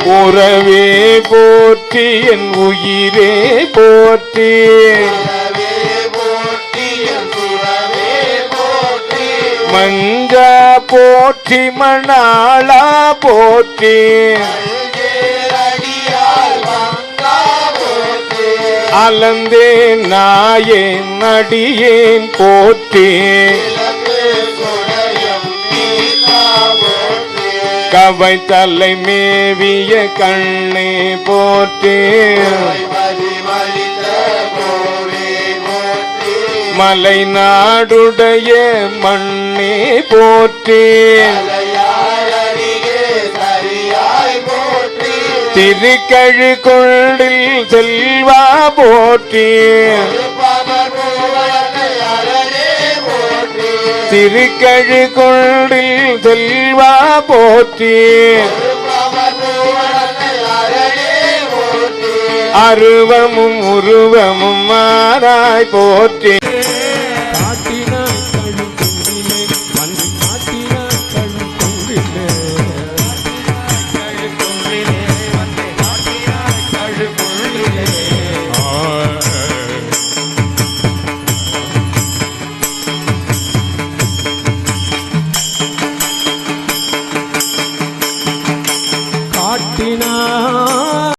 உறவே போற்றி என் உயிரே போற்றி மஞ்சா போற்றி மணாளா போற்றி அலந்தேன் நாயேன் நடியேன் போற்றி கவை தலை மேவிய கண்ணே போற்றி மலை நாடுடைய மண்ணே போற்றி திருக்கழு கொள்ளில் செல்வா போற்றி திருக்கழு கொள்ளில் செல்வா போற்றி அருவமும் உருவமும் மாறாய் போற்றி